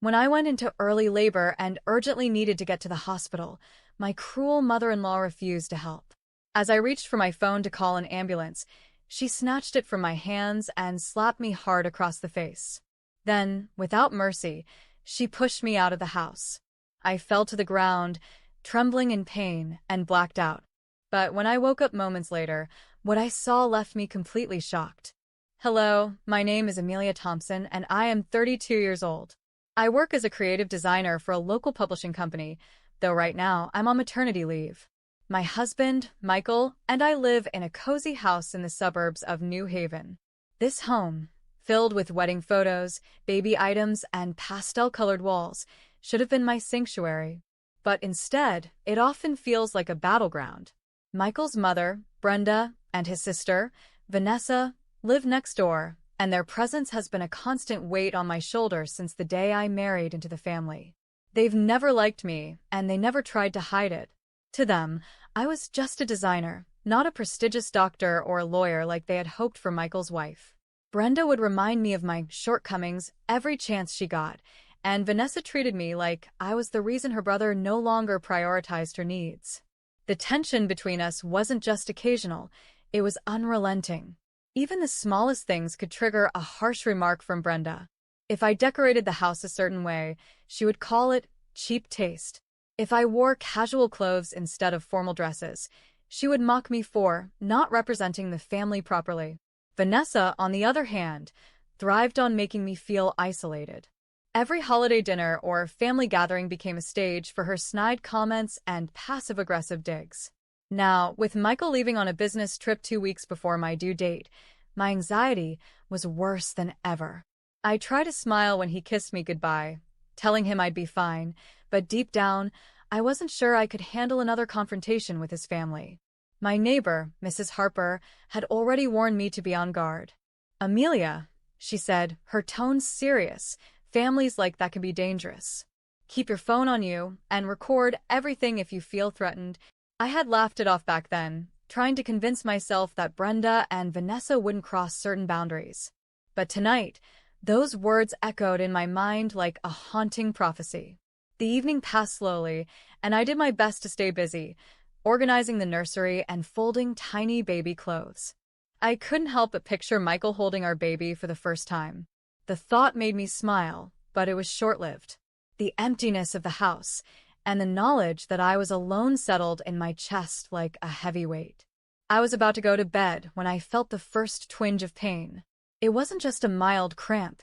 When I went into early labor and urgently needed to get to the hospital, my cruel mother-in-law refused to help. As I reached for my phone to call an ambulance, she snatched it from my hands and slapped me hard across the face. Then, without mercy, she pushed me out of the house. I fell to the ground, trembling in pain, and blacked out. But when I woke up moments later, what I saw left me completely shocked. Hello, my name is Amelia Thompson, and I am 32 years old. I work as a creative designer for a local publishing company, though right now I'm on maternity leave. My husband, Michael, and I live in a cozy house in the suburbs of New Haven. This home, filled with wedding photos, baby items, and pastel-colored walls, should have been my sanctuary. But instead, it often feels like a battleground. Michael's mother, Brenda, and his sister, Vanessa, live next door, and their presence has been a constant weight on my shoulders since the day I married into the family. They've never liked me, and they never tried to hide it. To them, I was just a designer, not a prestigious doctor or a lawyer like they had hoped for Michael's wife. Brenda would remind me of my shortcomings every chance she got, and Vanessa treated me like I was the reason her brother no longer prioritized her needs. The tension between us wasn't just occasional, it was unrelenting. Even the smallest things could trigger a harsh remark from Brenda. If I decorated the house a certain way, she would call it cheap taste. If I wore casual clothes instead of formal dresses, she would mock me for not representing the family properly. Vanessa, on the other hand, thrived on making me feel isolated. Every holiday dinner or family gathering became a stage for her snide comments and passive-aggressive digs. Now, with Michael leaving on a business trip 2 weeks before my due date, my anxiety was worse than ever. I tried to smile when he kissed me goodbye, telling him I'd be fine, but deep down, I wasn't sure I could handle another confrontation with his family. My neighbor, Mrs. Harper, had already warned me to be on guard. "Amelia," she said, her tone serious, "families like that can be dangerous. Keep your phone on you and record everything if you feel threatened." I had laughed it off back then, trying to convince myself that Brenda and Vanessa wouldn't cross certain boundaries. But tonight, those words echoed in my mind like a haunting prophecy. The evening passed slowly, and I did my best to stay busy, organizing the nursery and folding tiny baby clothes. I couldn't help but picture Michael holding our baby for the first time. The thought made me smile, but it was short-lived. The emptiness of the house, and the knowledge that I was alone settled in my chest like a heavy weight. I was about to go to bed when I felt the first twinge of pain. It wasn't just a mild cramp.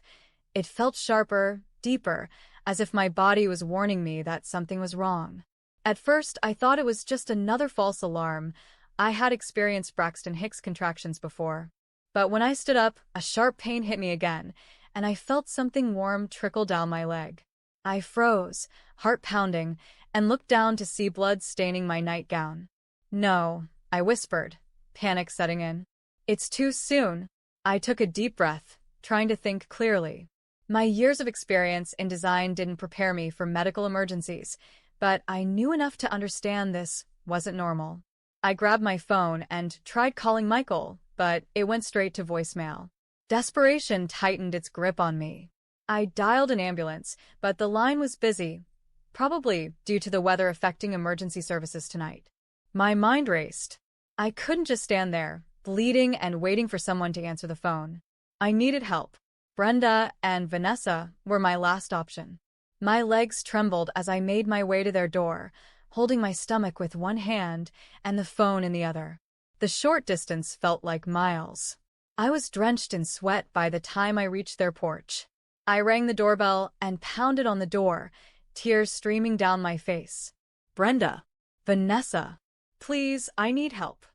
It felt sharper, deeper, as if my body was warning me that something was wrong. At first, I thought it was just another false alarm. I had experienced Braxton Hicks contractions before. But when I stood up, a sharp pain hit me again, and I felt something warm trickle down my leg. I froze, heart pounding, and looked down to see blood staining my nightgown. "No," I whispered, panic setting in. "It's too soon." I took a deep breath, trying to think clearly. My years of experience in design didn't prepare me for medical emergencies, but I knew enough to understand this wasn't normal. I grabbed my phone and tried calling Michael, but it went straight to voicemail. Desperation tightened its grip on me. I dialed an ambulance, but the line was busy, probably due to the weather affecting emergency services tonight. My mind raced. I couldn't just stand there, bleeding and waiting for someone to answer the phone. I needed help. Brenda and Vanessa were my last option. My legs trembled as I made my way to their door, holding my stomach with one hand and the phone in the other. The short distance felt like miles. I was drenched in sweat by the time I reached their porch. I rang the doorbell and pounded on the door, tears streaming down my face. "Brenda! Vanessa! Please, I need help."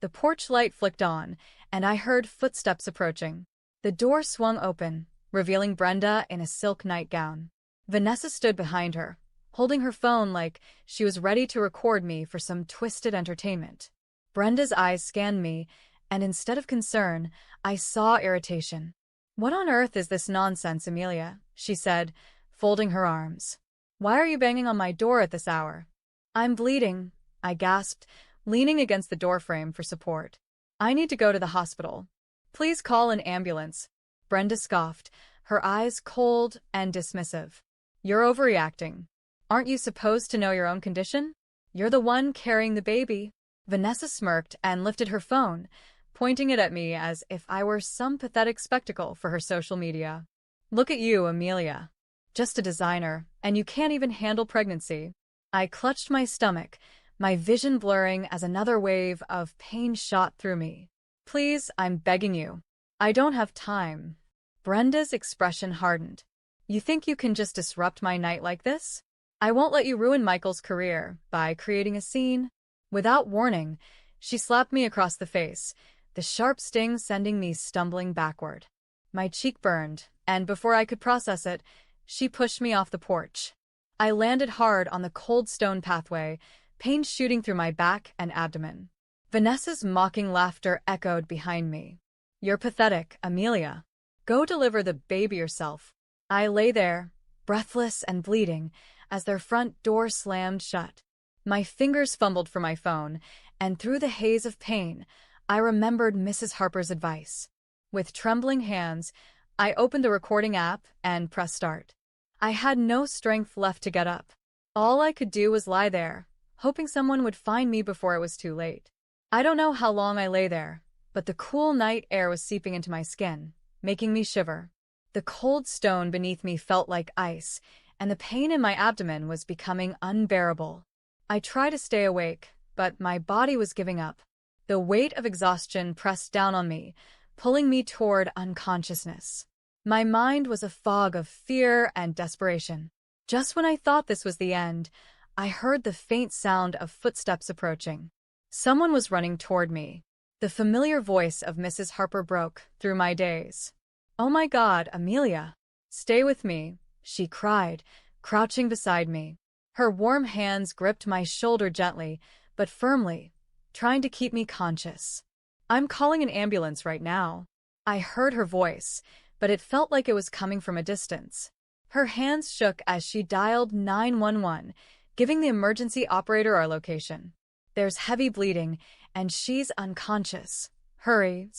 The porch light flicked on, and I heard footsteps approaching. The door swung open, revealing Brenda in a silk nightgown. Vanessa stood behind her, holding her phone like she was ready to record me for some twisted entertainment. Brenda's eyes scanned me, and instead of concern, I saw irritation. "What on earth is this nonsense, Amelia?" she said, folding her arms. "Why are you banging on my door at this hour?" "I'm bleeding," I gasped, leaning against the doorframe for support. "I need to go to the hospital." "Please call an ambulance," Brenda scoffed, her eyes cold and dismissive. You're overreacting. Aren't you supposed to know your own condition? You're the one carrying the baby. Vanessa smirked and lifted her phone, pointing it at me as if I were some pathetic spectacle for her social media. Look at you, Amelia. Just a designer, and you can't even handle pregnancy. I clutched my stomach, my vision blurring as another wave of pain shot through me. Please, I'm begging you. I don't have time. Brenda's expression hardened. You think you can just disrupt my night like this? I won't let you ruin Michael's career by creating a scene. Without warning, she slapped me across the face, the sharp sting sending me stumbling backward. My cheek burned, and before I could process it, she pushed me off the porch. I landed hard on the cold stone pathway, pain shooting through my back and abdomen. Vanessa's mocking laughter echoed behind me. You're pathetic, Amelia. Go deliver the baby yourself. I lay there, breathless and bleeding, as their front door slammed shut. My fingers fumbled for my phone, and through the haze of pain, I remembered Mrs. Harper's advice. With trembling hands, I opened the recording app and pressed start. I had no strength left to get up. All I could do was lie there, hoping someone would find me before it was too late. I don't know how long I lay there, but the cool night air was seeping into my skin, making me shiver. The cold stone beneath me felt like ice, and the pain in my abdomen was becoming unbearable. I tried to stay awake, but my body was giving up. The weight of exhaustion pressed down on me, pulling me toward unconsciousness. My mind was a fog of fear and desperation. Just when I thought this was the end, I heard the faint sound of footsteps approaching. Someone was running toward me. The familiar voice of Mrs. Harper broke through my daze. Oh my God, Amelia! Stay with me, she cried, crouching beside me. Her warm hands gripped my shoulder gently, but firmly, trying to keep me conscious. I'm calling an ambulance right now. I heard her voice, but it felt like it was coming from a distance. Her hands shook as she dialed 911, giving the emergency operator our location. There's heavy bleeding, and she's unconscious. Hurry.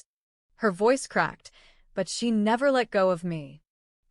Her voice cracked, but she never let go of me.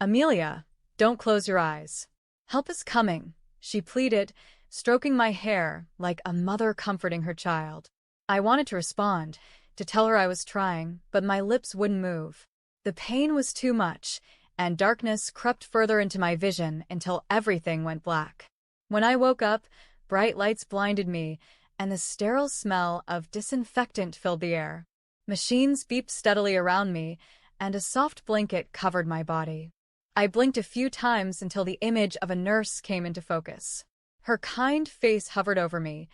Amelia, don't close your eyes. Help is coming, she pleaded, stroking my hair like a mother comforting her child. I wanted to respond, to tell her I was trying, but my lips wouldn't move. The pain was too much, and darkness crept further into my vision until everything went black. When I woke up, bright lights blinded me, and the sterile smell of disinfectant filled the air. Machines beeped steadily around me, and a soft blanket covered my body. I blinked a few times until the image of a nurse came into focus. Her kind face hovered over me,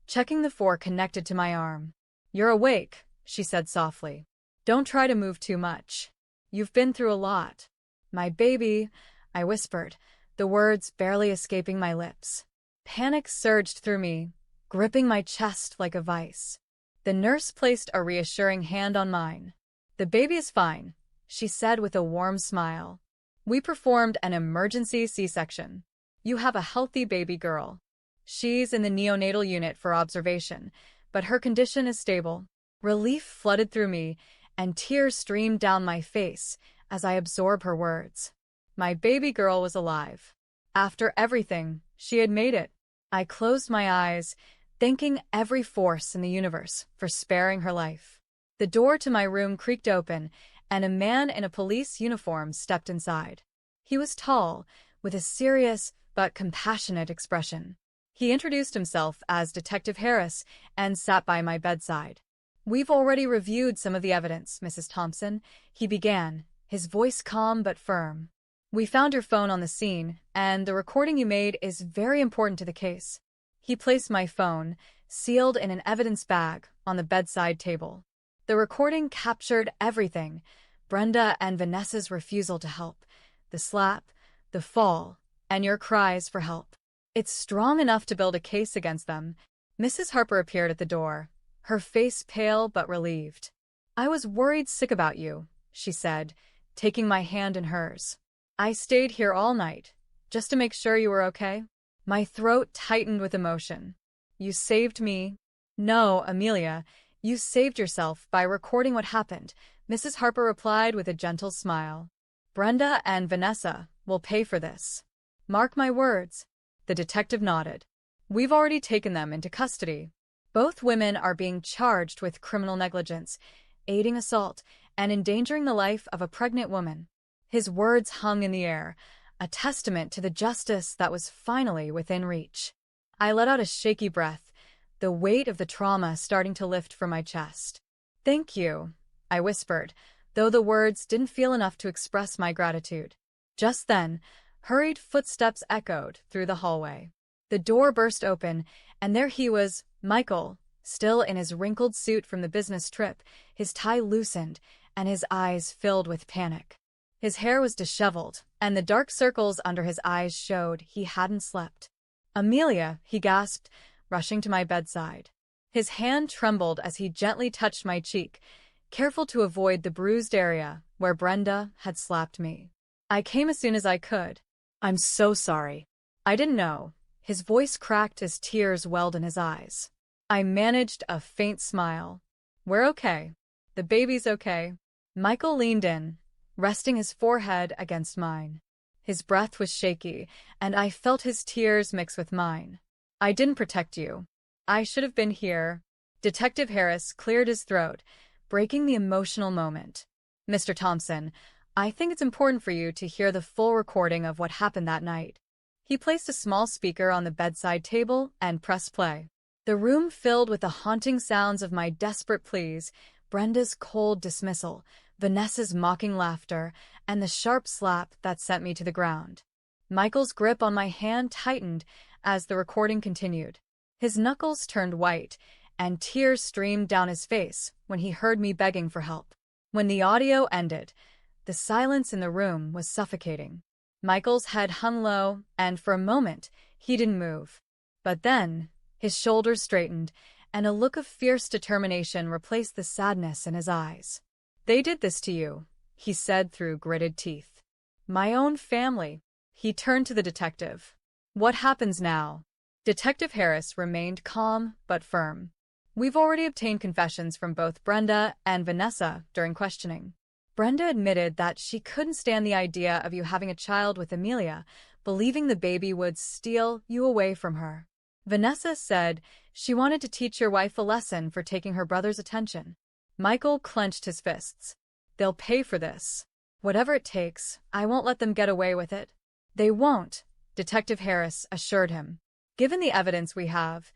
checking the fork connected to my arm. You're awake, she said softly. Don't try to move too much. You've been through a lot. My baby, I whispered, the words barely escaping my lips. Panic surged through me, gripping my chest like a vice. The nurse placed a reassuring hand on mine. The baby is fine, she said with a warm smile. We performed an emergency C-section. You have a healthy baby girl. She's in the neonatal unit for observation, but her condition is stable. Relief flooded through me, and tears streamed down my face as I absorbed her words. My baby girl was alive. After everything, she had made it. I closed my eyes, thanking every force in the universe for sparing her life. The door to my room creaked open, and a man in a police uniform stepped inside. He was tall, with a serious but compassionate expression. He introduced himself as Detective Harris and sat by my bedside. We've already reviewed some of the evidence, Mrs. Thompson, he began, his voice calm but firm. We found your phone on the scene, and the recording you made is very important to the case. He placed my phone, sealed in an evidence bag, on the bedside table. The recording captured everything: Brenda and Vanessa's refusal to help, the slap, the fall, and your cries for help. It's strong enough to build a case against them. Mrs. Harper appeared at the door, her face pale but relieved. I was worried sick about you, she said, taking my hand in hers. I stayed here all night, just to make sure you were okay. My throat tightened with emotion. You saved me. No, Amelia, you saved yourself by recording what happened, Mrs. Harper replied with a gentle smile. Brenda and Vanessa will pay for this. Mark my words. The detective nodded. We've already taken them into custody. Both women are being charged with criminal negligence, aiding assault, and endangering the life of a pregnant woman. His words hung in the air, a testament to the justice that was finally within reach. I let out a shaky breath, the weight of the trauma starting to lift from my chest. Thank you, I whispered, though the words didn't feel enough to express my gratitude. Just then, hurried footsteps echoed through the hallway. The door burst open, and there he was, Michael, still in his wrinkled suit from the business trip, his tie loosened, and his eyes filled with panic. His hair was disheveled, and the dark circles under his eyes showed he hadn't slept. Amelia, he gasped, rushing to my bedside. His hand trembled as he gently touched my cheek, careful to avoid the bruised area where Brenda had slapped me. I came as soon as I could. I'm so sorry. I didn't know. His voice cracked as tears welled in his eyes. I managed a faint smile. We're okay. The baby's okay. Michael leaned in, resting his forehead against mine. His breath was shaky, and I felt his tears mix with mine. I didn't protect you. I should have been here. Detective Harris cleared his throat, breaking the emotional moment. Mr. Thompson, I think it's important for you to hear the full recording of what happened that night. He placed a small speaker on the bedside table and pressed play. The room filled with the haunting sounds of my desperate pleas, Brenda's cold dismissal, Vanessa's mocking laughter, and the sharp slap that sent me to the ground. Michael's grip on my hand tightened as the recording continued. His knuckles turned white, and tears streamed down his face when he heard me begging for help. When the audio ended, the silence in the room was suffocating. Michael's head hung low, and for a moment, he didn't move. But then, his shoulders straightened, and a look of fierce determination replaced the sadness in his eyes. They did this to you, he said through gritted teeth. My own family. He turned to the detective. What happens now? Detective Harris remained calm but firm. We've already obtained confessions from both Brenda and Vanessa during questioning. Brenda admitted that she couldn't stand the idea of you having a child with Amelia, believing the baby would steal you away from her. Vanessa said she wanted to teach your wife a lesson for taking her brother's attention. Michael clenched his fists. They'll pay for this. Whatever it takes, I won't let them get away with it. They won't, Detective Harris assured him. Given the evidence we have,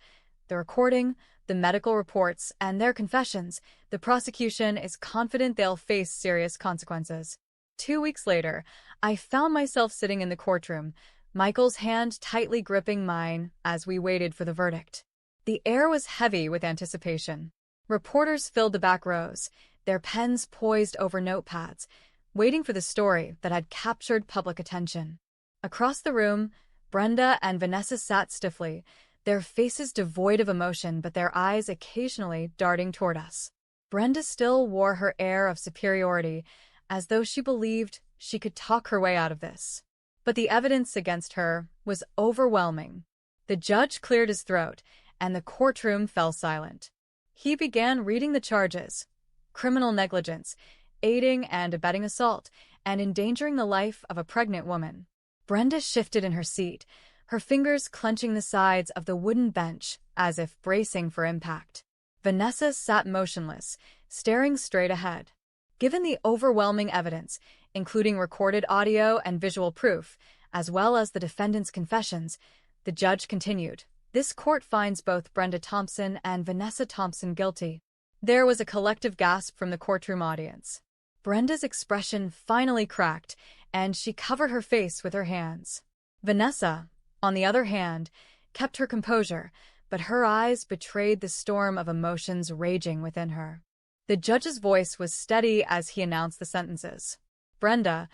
the recording, the medical reports, and their confessions, the prosecution is confident they'll face serious consequences. 2 weeks later, I found myself sitting in the courtroom, Michael's hand tightly gripping mine as we waited for the verdict. The air was heavy with anticipation. Reporters filled the back rows, their pens poised over notepads, waiting for the story that had captured public attention. Across the room, Brenda and Vanessa sat stiffly, their faces devoid of emotion but their eyes occasionally darting toward us. Brenda still wore her air of superiority, as though she believed she could talk her way out of this. But the evidence against her was overwhelming. The judge cleared his throat, and the courtroom fell silent. He began reading the charges: criminal negligence, aiding and abetting assault, and endangering the life of a pregnant woman. Brenda shifted in her seat, her fingers clenching the sides of the wooden bench as if bracing for impact. Vanessa sat motionless, staring straight ahead. Given the overwhelming evidence, including recorded audio and visual proof, as well as the defendant's confessions, the judge continued, "This court finds both Brenda Thompson and Vanessa Thompson guilty." There was a collective gasp from the courtroom audience. Brenda's expression finally cracked, and she covered her face with her hands. Vanessa, on the other hand, kept her composure, but her eyes betrayed the storm of emotions raging within her. The judge's voice was steady as he announced the sentences. Brenda,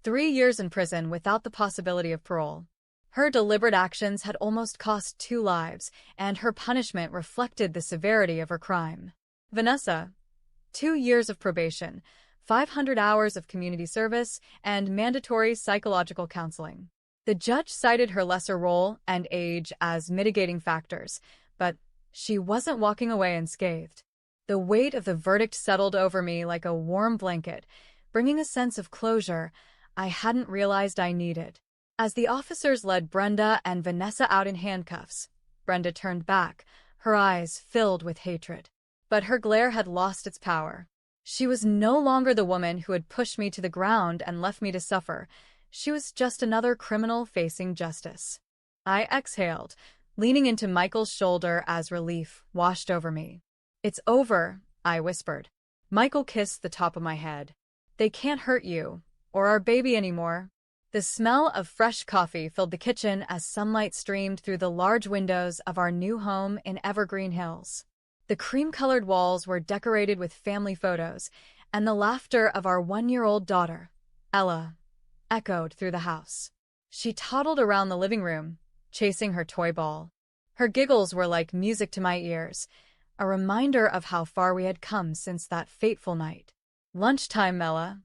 3 years in prison without the possibility of parole. Her deliberate actions had almost cost 2 lives, and her punishment reflected the severity of her crime. Vanessa, 2 years of probation, 500 hours of community service, and mandatory psychological counseling. The judge cited her lesser role and age as mitigating factors, but she wasn't walking away unscathed. The weight of the verdict settled over me like a warm blanket, bringing a sense of closure I hadn't realized I needed. As the officers led Brenda and Vanessa out in handcuffs, Brenda turned back, her eyes filled with hatred. But her glare had lost its power. She was no longer the woman who had pushed me to the ground and left me to suffer. She was just another criminal facing justice. I exhaled, leaning into Michael's shoulder as relief washed over me. "It's over," I whispered. Michael kissed the top of my head. "They can't hurt you, or our baby anymore." The smell of fresh coffee filled the kitchen as sunlight streamed through the large windows of our new home in Evergreen Hills. The cream-colored walls were decorated with family photos, and the laughter of our 1-year-old daughter, Ella, echoed through the house. She toddled around the living room, chasing her toy ball. Her giggles were like music to my ears, a reminder of how far we had come since that fateful night. "Lunchtime, Ella,"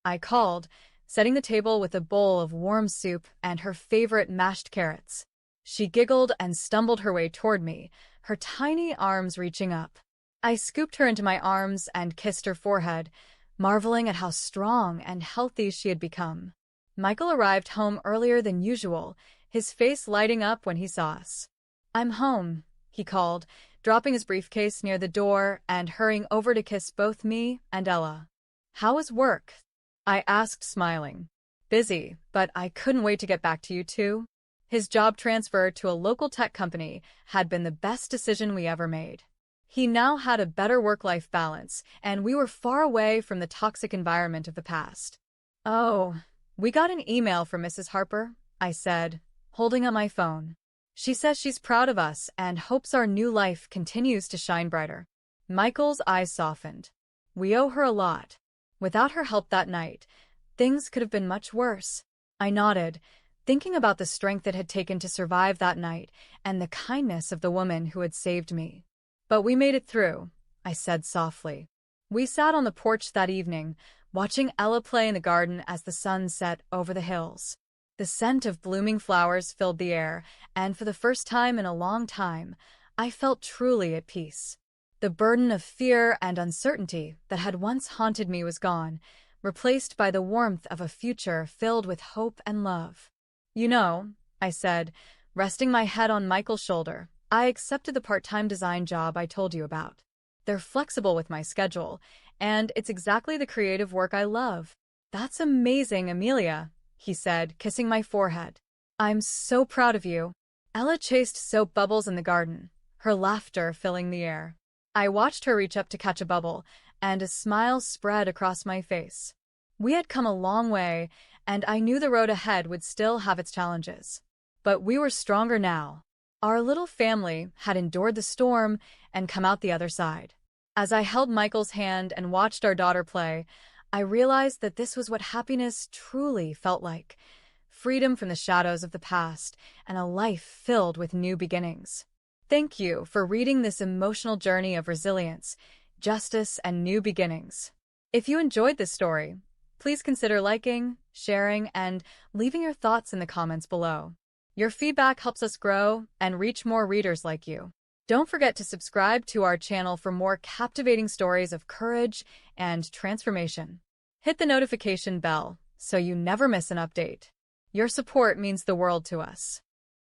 I called, setting the table with a bowl of warm soup and her favorite mashed carrots. She giggled and stumbled her way toward me, her tiny arms reaching up. I scooped her into my arms and kissed her forehead, marveling at how strong and healthy she had become. Michael arrived home earlier than usual, his face lighting up when he saw us. "I'm home," he called, dropping his briefcase near the door and hurrying over to kiss both me and Ella. "How was work?" I asked, smiling. "Busy, but I couldn't wait to get back to you two." His job transfer to a local tech company had been the best decision we ever made. He now had a better work-life balance, and we were far away from the toxic environment of the past. "Oh, we got an email from Mrs. Harper," I said, holding up my phone. "She says she's proud of us and hopes our new life continues to shine brighter." Michael's eyes softened. "We owe her a lot. Without her help that night, things could have been much worse." I nodded, thinking about the strength it had taken to survive that night and the kindness of the woman who had saved me. "But we made it through," I said softly. We sat on the porch that evening, watching Ella play in the garden as the sun set over the hills. The scent of blooming flowers filled the air, and for the first time in a long time, I felt truly at peace. The burden of fear and uncertainty that had once haunted me was gone, replaced by the warmth of a future filled with hope and love. "You know," I said, resting my head on Michael's shoulder, "I accepted the part-time design job I told you about. They're flexible with my schedule, and it's exactly the creative work I love." "That's amazing, Amelia," he said, kissing my forehead. "I'm so proud of you." Ella chased soap bubbles in the garden, her laughter filling the air. I watched her reach up to catch a bubble, and a smile spread across my face. We had come a long way, and I knew the road ahead would still have its challenges. But we were stronger now. Our little family had endured the storm and come out the other side. As I held Michael's hand and watched our daughter play, I realized that this was what happiness truly felt like: freedom from the shadows of the past and a life filled with new beginnings. Thank you for reading this emotional journey of resilience, justice, and new beginnings. If you enjoyed this story, please consider liking, sharing, and leaving your thoughts in the comments below. Your feedback helps us grow and reach more readers like you. Don't forget to subscribe to our channel for more captivating stories of courage and transformation. Hit the notification bell so you never miss an update. Your support means the world to us.